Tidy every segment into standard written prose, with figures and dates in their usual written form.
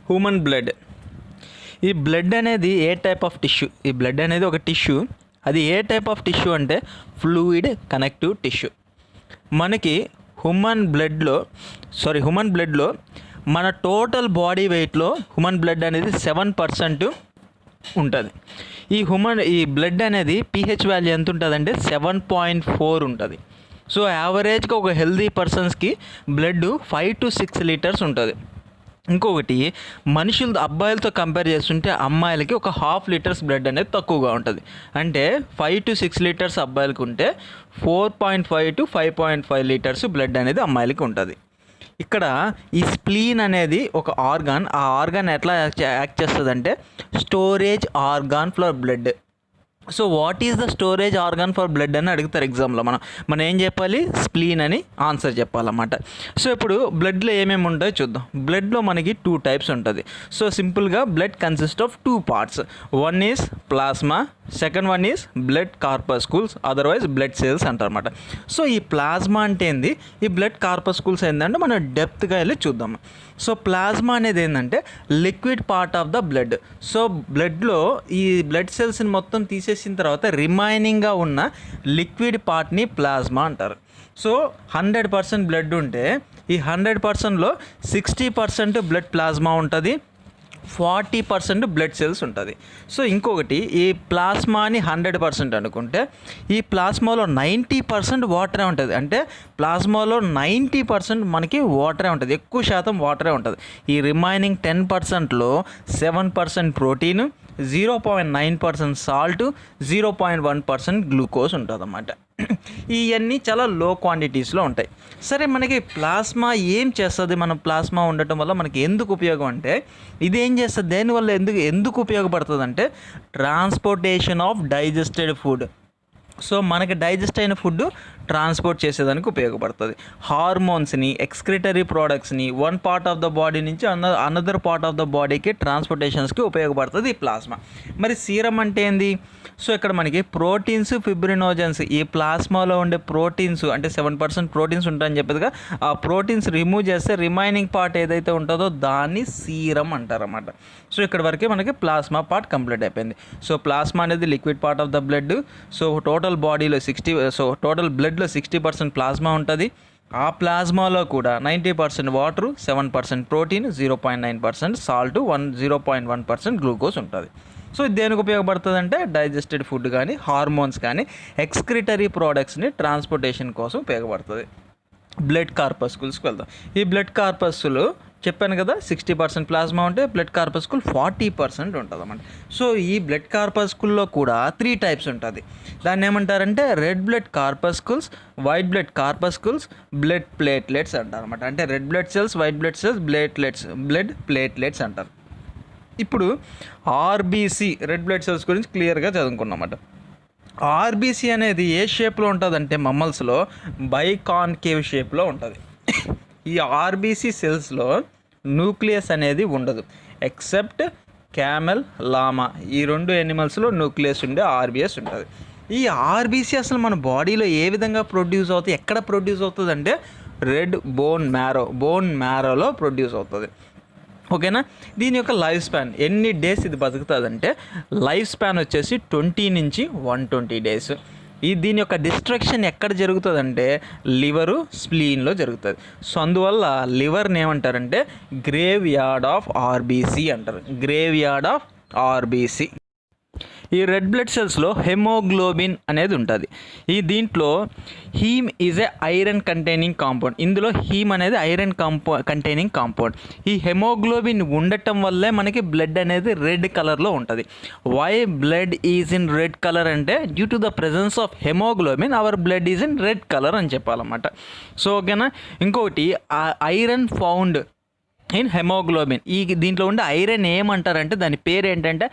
Human blood. ఈ blood అనేది ఏ type of tissue? ఈ బ్లడ్ అనేది ఒక టిష్యూ. అది ఏ టైప్ ఆఫ్ టిష్యూ అంటే ఫ్లూయిడ్ కనెక్టివ్ టిష్యూ. మనకి హ్యూమన్ బ్లడ్లో మన టోటల్ బాడీ వెయిట్లో హ్యూమన్ బ్లడ్ అనేది 7% ఉంటుంది. ఈ బ్లడ్ అనేది pH వాల్యూ ఎంత ఉంటుందంటే 7.4 ఉంటుంది. సో యావరేజ్గా ఒక హెల్దీ పర్సన్స్కి బ్లడ్ 5 to 6 లీటర్స్ ఉంటుంది. ఇంకొకటి అబ్బాయిలతో కంపేర్ చేస్తుంటే అమ్మాయిలకి ఒక 1/2 లీటర్స్ బ్లడ్ అనేది తక్కువగా ఉంటుంది. అంటే 5 to 6 లీటర్స్ అబ్బాయిలకి ఉంటే 4.5 to 5.5 లీటర్స్ బ్లడ్ అనేది అమ్మాయిలకి ఉంటుంది. ఇక్కడ ఈ స్ప్లీన్ అనేది ఒక ఆర్గాన్. ఆ ఆర్గాన్ ఎట్లా యాక్ట్ చేస్తుందంటే storage organ for blood. So what is the storage organ for blood అని అడుగుతారు ఎగ్జామ్లో. మనం ఏం చెప్పాలి? స్ప్లీన్ అని ఆన్సర్ చెప్పాలన్నమాట. సో ఇప్పుడు బ్లడ్లో ఏమేమి ఉంటాయో చూద్దాం. బ్లడ్లో మనకి 2 టైప్స్ ఉంటుంది. సో సింపుల్గా blood consist of 2 parts. One is plasma, second one is blood corpuscles, otherwise blood cells అంటారన్నమాట. సో ఈ ప్లాస్మా అంటే ఏంది, ఈ బ్లడ్ కార్పస్కూల్స్ ఏంటంటే మనం డెప్త్గా వెళ్ళి చూద్దాం. సో ప్లాస్మా అనేది ఏంటంటే liquid part of the blood. So బ్లడ్లో ఈ బ్లడ్ సెల్స్ని మొత్తం తీసేసిన తర్వాత రిమైనింగ్గా ఉన్న లిక్విడ్ పార్ట్ని ప్లాస్మా అంటారు. సో 100% బ్లడ్ ఉంటే ఈ 100%లో 60% బ్లడ్ ప్లాస్మా ఉంటుంది, 40% బ్లడ్ సెల్స్ ఉంటుంది. సో ఇంకొకటి, ఈ ప్లాస్మాని 100% అనుకుంటే ఈ ప్లాస్మాలో 90% వాటరే ఉంటుంది. అంటే ప్లాస్మాలో 90% మనకి వాటరే ఉంటుంది, ఎక్కువ శాతం వాటరే ఉంటుంది. ఈ రిమైనింగ్ 10%లో 7% ప్రోటీన్, 0.9% సాల్ట్, 0.1% గ్లూకోజ్ ఉంటుంది అన్నమాట. ఇవన్నీ చాలా లో క్వాంటిటీస్లో ఉంటాయి. సరే, మనకి ప్లాస్మా ఏం చేస్తుంది? మనం ప్లాస్మా ఉండటం వల్ల మనకి ఎందుకు ఉపయోగం అంటే, ఇది ఏం చేస్తుంది, దేనివల్ల ఎందుకు ఉపయోగపడుతుంది అంటే transportation of digested food. So మనకి డైజెస్ట్ అయిన ఫుడ్ ట్రాన్స్పోర్ట్ చేసేదానికి ఉపయోగపడుతుంది. హార్మోన్స్ని, ఎక్స్క్రిటరీ ప్రోడక్ట్స్ని one part of the body నుంచి అనదర్ పార్ట్ ఆఫ్ ద బాడీకి ట్రాన్స్పోర్టేషన్స్కి ఉపయోగపడుతుంది ఈ ప్లాస్మా. మరి సీరం అంటే ఏంది? సో ఇక్కడ మనకి ప్రోటీన్స్, ఫిబ్రినోజన్స్, ఈ ప్లాస్మాలో ఉండే ప్రోటీన్స్ అంటే 7% ప్రోటీన్స్ ఉంటాయని చెప్పేదిగా, ఆ ప్రోటీన్స్ రిమూవ్ చేస్తే రిమైనింగ్ పార్ట్ ఏదైతే ఉంటుందో దాన్ని సీరం అంటారన్నమాట. సో ఇక్కడ వరకే మనకి ప్లాస్మా పార్ట్ కంప్లీట్ అయిపోయింది. సో ప్లాస్మా అనేది liquid part of the blood. So total బాడీలో టోటల్ బ్లడ్లో 60% ప్లాస్మా ఉంటుంది. ఆ ప్లాస్మాలో కూడా 90% వాటర్, 7% ప్రోటీన్, 0.9% సాల్ట్, 0.1% గ్లూకోజ్ ఉంటుంది. సో ఇది దేనికి ఉపయోగపడుతుంది అంటే డైజెస్టెడ్ ఫుడ్ కానీ, హార్మోన్స్ కానీ, ఎక్స్క్రిటరీ ప్రోడక్ట్స్ని ట్రాన్స్పోర్టేషన్ కోసం ఉపయోగపడుతుంది. బ్లడ్ కార్పస్కుల్స్కి వెళ్దాం. ఈ బ్లడ్ కార్పస్కులు చెప్పాను కదా, 60% ప్లాస్మా ఉంటే బ్లడ్ కార్పస్కుల్ 40% ఉంటుంది అన్నమాట. సో ఈ బ్లడ్ కార్పస్కుల్లో కూడా 3 టైప్స్ ఉంటుంది. దాన్ని ఏమంటారంటే red blood corpuscles, white blood corpuscles, blood platelets అంటారు అనమాట. అంటే red blood cells, white blood cells, blood platelets అంటారు. ఇప్పుడు ఆర్బీసీ రెడ్ బ్లడ్ సెల్స్ గురించి క్లియర్గా చదువుకున్నామన్నమాట. ఆర్బీసీ అనేది ఏ షేప్లో ఉంటుందంటే మమ్మల్స్లో బైకాన్కేవ్ షేప్లో ఉంటుంది. ఈ ఆర్బీసీ సెల్స్లో న్యూక్లియస్ అనేది ఉండదు, ఎక్సెప్ట్ క్యామెల్, లామా, ఈ 2 ఎనిమల్స్లో న్యూక్లియస్ ఉండే ఆర్బీఎస్ ఉంటుంది. ఈ ఆర్బీసీ అసలు మన బాడీలో ఏ విధంగా ప్రొడ్యూస్ అవుతుంది, ఎక్కడ ప్రొడ్యూస్ అవుతుంది అంటే రెడ్ బోన్ మ్యారోలో ప్రొడ్యూస్ అవుతుంది. ఓకేనా? దీని యొక్క లైఫ్ స్పాన్ ఎన్ని డేస్ ఇది బతుకుతుంది అంటే లైఫ్ స్పాన్ వచ్చేసి 20 నుంచి 120 డేస్. దీని యొక్క డిస్ట్రక్షన్ ఎక్కడ జరుగుతుందంటే లివరు, స్ప్లీన్లో జరుగుతుంది. సో అందువల్ల లివర్ని ఏమంటారంటే గ్రేవ్ యార్డ్ ఆఫ్ ఆర్బీసీ అంటారు. Graveyard of RBC. ఈ రెడ్ బ్లడ్ సెల్స్లో హెమోగ్లోబిన్ అనేది ఉంటుంది. దీంట్లో haem is a iron containing compound. ఇందులో హీమ్ అనేది ఐరన్ కంటైనింగ్ కాంపౌండ్. ఈ హెమోగ్లోబిన్ ఉండటం వల్లే మనకి బ్లడ్ అనేది రెడ్ కలర్లో ఉంటుంది. Why blood is in red colour అంటే due to the presence of haemoglobin our blood is in red colour అని చెప్పాలన్నమాట. సో ఓకేనా? ఇంకొకటి ఐరన్ ఫౌండ్ ఇన్ హెమోగ్లోబిన్. దీంట్లో ఉండే ఐరన్ ఏమంటారంటే దాని పేరు ఏంటంటే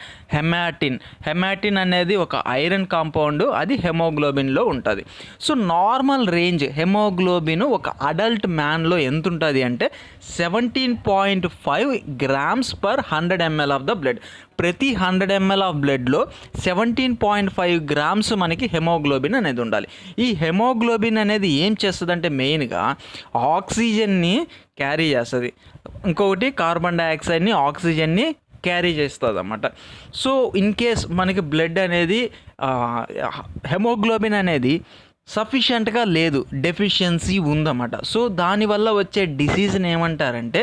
హెమాటిన్ అనేది ఒక ఐరన్ కాంపౌండ్, అది హెమోగ్లోబిన్లో ఉంటుంది. సో నార్మల్ రేంజ్ హెమోగ్లోబిన్ ఒక అడల్ట్ మ్యాన్లో ఎంత ఉంటుంది అంటే 17.5 grams per 100 ml of the blood. ప్రతి 100 ml ఆఫ్ బ్లడ్లో 17.5 grams మనకి హెమోగ్లోబిన్ అనేది ఉండాలి. ఈ హెమోగ్లోబిన్ అనేది ఏం చేస్తుందంటే మెయిన్గా ఆక్సిజన్ని క్యారీ చేస్తుంది, ఇంకొకటి కార్బన్ డైఆక్సైడ్ని ఆక్సిజన్ని క్యారీ చేస్తుంది అన్నమాట. సో ఇన్ కేస్ మనకి బ్లడ్ అనేది హెమోగ్లోబిన్ అనేది సఫిషియెంట్గా లేదు, డెఫిషియన్సీ ఉందన్నమాట. సో దానివల్ల వచ్చే డిసీజ్ని ఏమంటారంటే,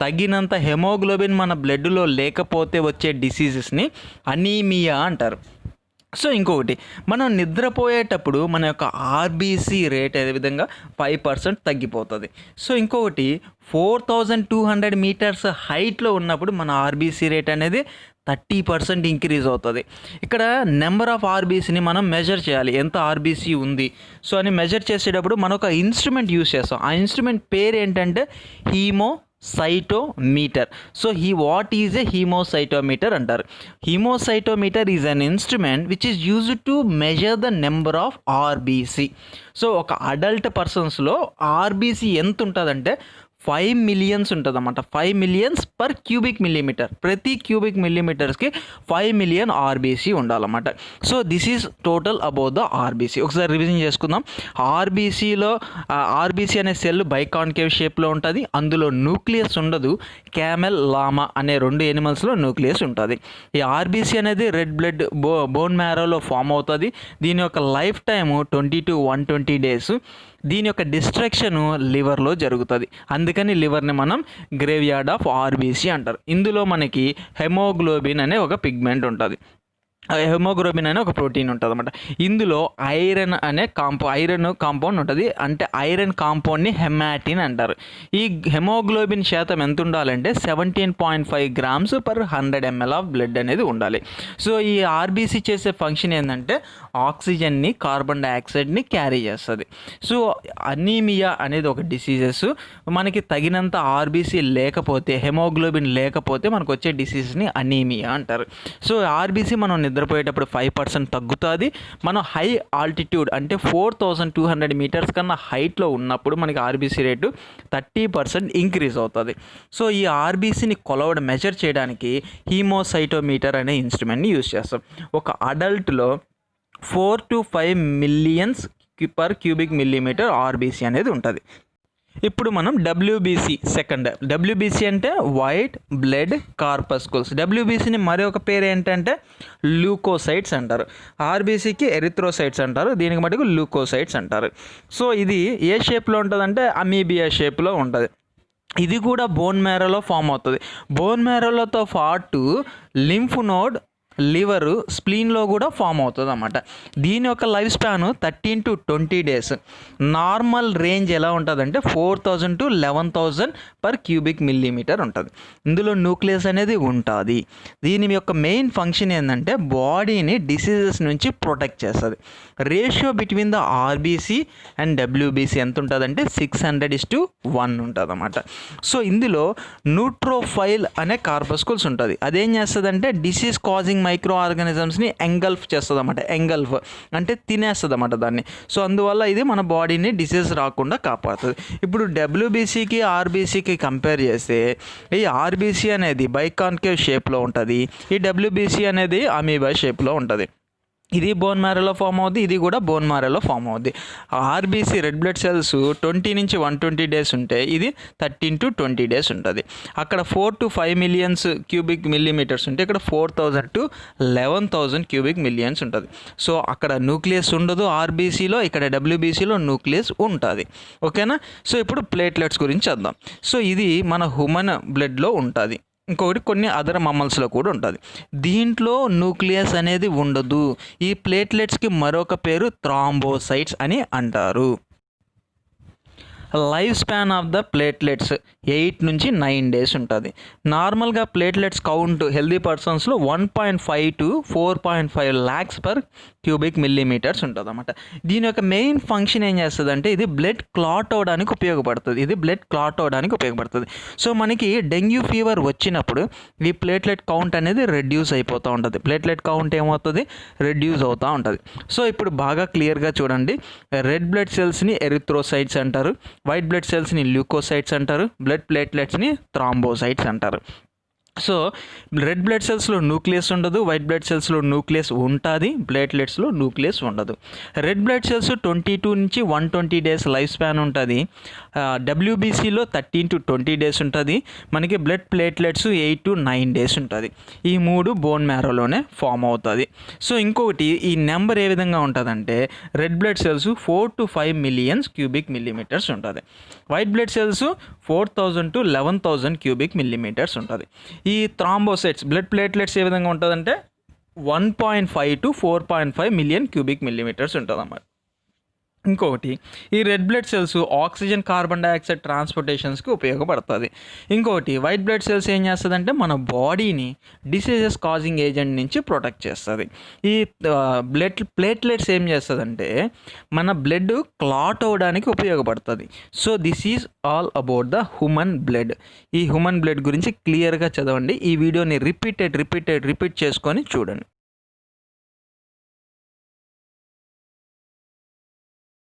తగినంత హెమోగ్లోబిన్ మన బ్లడ్లో లేకపోతే వచ్చే డిసీజెస్ని అనీమియా అంటారు. సో ఇంకొకటి, మనం నిద్రపోయేటప్పుడు మన యొక్క ఆర్బీసీ రేట్ అదే విధంగా 5% తగ్గిపోతుంది. సో ఇంకొకటి 4200 మీటర్స్ హైట్లో ఉన్నప్పుడు మన ఆర్బీసీ రేట్ అనేది 30% ఇంక్రీజ్ అవుతుంది. ఇక్కడ నెంబర్ ఆఫ్ ఆర్బీసీని మనం మెజర్ చేయాలి, ఎంత ఆర్బీసీ ఉంది. సో అని మెజర్ చేసేటప్పుడు మనం ఒక ఇన్స్ట్రుమెంట్ యూస్ చేస్తాం. ఆ ఇన్స్ట్రుమెంట్ పేరు ఏంటంటే haemocytometer. So what is a haemocytometer అంటారు. Haemocytometer is an instrument which is used to measure the number of RBC. So ఒక అడల్ట్ పర్సన్స్లో ఆర్బీసీ ఎంత ఉంటుందంటే 5 మిలియన్స్ ఉంటుంది అన్నమాట. 5 మిలియన్స్ పర్ క్యూబిక్ మిల్లీమీటర్. ప్రతి క్యూబిక్ మిల్లీమీటర్స్కి 5 మిలియన్ ఆర్బీసీ ఉండాలన్నమాట. So this is total about the RBC. ఒకసారి రివిజన్ చేసుకుందాం. ఆర్బీసీ అనే సెల్ బైకాన్కేవ్ షేప్లో ఉంటుంది. అందులో న్యూక్లియస్ ఉండదు. క్యామెల్, లామా అనే 2 ఎనిమల్స్లో న్యూక్లియస్ ఉంటుంది. ఈ ఆర్బీసీ అనేది రెడ్ బ్లడ్ బోన్ మ్యారోలో ఫామ్ అవుతుంది. దీని యొక్క లైఫ్ టైము 20 to 120 days. దీని యొక్క డిస్ట్రక్షన్ లివర్లో జరుగుతుంది. అందుకని లివర్ని మనం గ్రేవ్ యార్డ్ ఆఫ్ ఆర్బీసీ అంటారు. ఇందులో మనకి హెమోగ్లోబిన్ అనే ఒక పిగ్మెంట్ ఉంటుంది. హెమోగ్లోబిన్ అనే ఒక ప్రోటీన్ ఉంటుంది అన్నమాట. ఇందులో ఐరన్ కాంపౌండ్ ఉంటుంది. అంటే ఐరన్ కాంపౌండ్ని హెమాటిన్ అంటారు. ఈ హెమోగ్లోబిన్ శాతం ఎంత ఉండాలంటే 17.5 grams per 100 ml of blood అనేది ఉండాలి. సో ఈ ఆర్బీసీ చేసే ఫంక్షన్ ఏంటంటే ఆక్సిజన్ని, కార్బన్ డైఆక్సైడ్ని క్యారీ చేస్తుంది. సో అనీమియా అనేది ఒక డిసీజెస్. మనకి తగినంత ఆర్బీసీ లేకపోతే, హెమోగ్లోబిన్ లేకపోతే మనకు వచ్చే డిసీజ్ని అనీమియా అంటారు. సో ఆర్బీసీ మనం నిద్రపోయేటప్పుడు 5% తగ్గుతుంది. మనం హై ఆల్టిట్యూడ్ అంటే 4200 మీటర్స్ కన్నా హైట్లో ఉన్నప్పుడు మనకి ఆర్బీసీ రేటు 30% ఇంక్రీజ్ అవుతుంది. సో ఈ ఆర్బీసీని మెజర్ చేయడానికి హీమోసైటోమీటర్ అనే ఇన్స్ట్రుమెంట్ని యూజ్ చేస్తాం. ఒక అడల్ట్లో 4 to 5 millions per cubic millimetre RBC అనేది ఉంటుంది. ఇప్పుడు మనం డబ్ల్యూబీసీ డబ్ల్యూబీసీ అంటే వైట్ బ్లడ్ కార్పస్కుల్స్. డబ్ల్యూబీసీని మరొక పేరు ఏంటంటే ల్యూకోసైట్స్ అంటారు. ఆర్బీసీకి ఎరిథ్రోసైట్స్ అంటారు. దీనికి మటుకు ల్యూకోసైట్స్ అంటారు. సో ఇది ఏ షేప్లో ఉంటుందంటే అమీబియా షేప్లో ఉంటుంది. ఇది కూడా బోన్ మ్యారోలో ఫామ్ అవుతుంది. బోన్ మ్యారోలతో పాటు లింఫ్ నోడ్, లివరు, స్ప్లీన్లో కూడా ఫామ్ అవుతుంది అన్నమాట. దీని యొక్క life span 13 to 20 days. Normal range ఎలా ఉంటుందంటే 4000 to 11,000 per క్యూబిక్ మిల్లీమీటర్ ఉంటుంది. ఇందులో న్యూక్లియస్ అనేది ఉంటుంది. దీని యొక్క మెయిన్ ఫంక్షన్ ఏంటంటే బాడీని డిసీజెస్ నుంచి ప్రొటెక్ట్ చేస్తుంది. Ratio between the RBC and WBC ఎంత ఉంటుందంటే 600:1 ఉంటుంది అన్నమాట. సో ఇందులో న్యూట్రోఫైల్ అనే కార్పస్కుల్స్ ఉంటుంది. అదేం చేస్తుందంటే డిసీజ్ కాజింగ్ మైక్రో ఆర్గానిజమ్స్ని ఎంగల్ఫ్ చేస్తుంది అన్నమాట. ఎంగల్ఫ్ అంటే తినేస్తుంది అన్నమాట దాన్ని. సో అందువల్ల ఇది మన బాడీని డిసీజ్ రాకుండా కాపాడుతుంది. ఇప్పుడు డబ్ల్యూబీసీకి ఆర్బీసీకి కంపేర్ చేస్తే ఈ ఆర్బీసీ అనేది బైకాన్కేవ్ షేప్లో ఉంటుంది. ఈ డబ్ల్యూబీసీ అనేది అమీబా షేప్లో ఉంటుంది. ఇది బోన్ మ్యారోలో ఫామ్ అవుద్ది, ఇది కూడా బోన్ మ్యారోలో ఫామ్ అవుద్ది. ఆర్బీసీ రెడ్ బ్లడ్ సెల్స్ 20 నుంచి 120 days ఉంటే ఇది 13 to 20 days ఉంటుంది. అక్కడ 4 to 5 మిలియన్స్ క్యూబిక్ మిల్లీమీటర్స్ ఉంటే ఇక్కడ 4000 to 11,000 క్యూబిక్ మిలియన్స్ ఉంటుంది. సో అక్కడ న్యూక్లియస్ ఉండదు ఆర్బీసీలో, ఇక్కడ డబ్ల్యూబీసీలో న్యూక్లియస్ ఉంటుంది. ఓకేనా. సో ఇప్పుడు ప్లేట్లెట్స్ గురించి చూద్దాం. సో ఇది మన హ్యూమన్ బ్లడ్లో ఉంటుంది. ఇంకొకటి కొన్ని అదర్ మమ్మల్స్లో కూడా ఉంటుంది. దీంట్లో న్యూక్లియస్ అనేది ఉండదు. ఈ ప్లేట్లెట్స్కి మరొక పేరు థ్రాంబోసైట్స్ అని అంటారు. Life span of the platelets 8 నుంచి 9 days ఉంటుంది. నార్మల్గా ప్లేట్లెట్స్ కౌంట్ హెల్దీ పర్సన్స్లో 1.5 to 4.5 lakhs per cubic millimetres ఉంటుంది అన్నమాట. దీని యొక్క మెయిన్ ఫంక్షన్ ఏం చేస్తుంది అంటే ఇది బ్లడ్ క్లాట్ అవ్వడానికి ఉపయోగపడుతుంది. సో మనకి డెంగ్యూ ఫీవర్ వచ్చినప్పుడు ఈ ప్లేట్లెట్ కౌంట్ అనేది రెడ్యూస్ అయిపోతూ ఉంటుంది. ప్లేట్లెట్ కౌంట్ ఏమవుతుంది, రెడ్యూస్ అవుతూ ఉంటుంది. సో ఇప్పుడు బాగా క్లియర్గా చూడండి. రెడ్ బ్లడ్ సెల్స్ని ఎరిథ్రోసైట్స్ అంటారు, వైట్ బ్లడ్ సెల్స్ని ల్యూకోసైట్స్ అంటారు, బ్లడ్ ప్లేట్లెట్స్ని థ్రాంబోసైట్స్ అంటారు. సో రెడ్ బ్లడ్ సెల్స్లో న్యూక్లియస్ ఉండదు, వైట్ బ్లడ్ సెల్స్లో న్యూక్లియస్ ఉంటుంది, ప్లేట్లెట్స్లో న్యూక్లియస్ ఉండదు. రెడ్ బ్లడ్ సెల్స్ 22 నుంచి 120 డేస్ లైఫ్ స్పాన్ ఉంటుంది. డబ్ల్యూబీసీలో 13 to 20 డేస్ ఉంటుంది. మనకి బ్లడ్ ప్లేట్లెట్స్ 8 to 9 డేస్ ఉంటుంది. ఈ 3 బోన్ మ్యారోలోనే ఫామ్ అవుతుంది. సో ఇంకొకటి ఈ నెంబర్ ఏ విధంగా ఉంటుందంటే red blood cells 4 to 5 millions cubic millimetres ఉంటుంది. White blood cells 4000 to 11,000 cubic millimetres ఉంటుంది. ఈ థ్రాంబోసైట్స్ బ్లడ్ ప్లేట్లెట్స్ ఏ విధంగా ఉంటుందంటే 1.5 to 4.5 మిలియన్ క్యూబిక్ మిల్లీమీటర్స్ ఉంటుంది అన్నమాట. ఇంకొకటి ఈ red blood cells oxygen carbon dioxide ట్రాన్స్పోర్టేషన్స్కి ఉపయోగపడుతుంది. ఇంకొకటి వైట్ బ్లడ్ సెల్స్ ఏం చేస్తుందంటే మన బాడీని డిసీజెస్ కాజింగ్ ఏజెంట్ నుంచి ప్రొటెక్ట్ చేస్తుంది. ఈ ప్లేట్లెట్స్ ఏం చేస్తుందంటే మన బ్లడ్ క్లాట్ అవ్వడానికి ఉపయోగపడుతుంది. So this is all about the human blood. ఈ హ్యూమన్ బ్లడ్ గురించి క్లియర్గా చదవండి. ఈ వీడియోని రిపీట్ చేసుకొని చూడండి.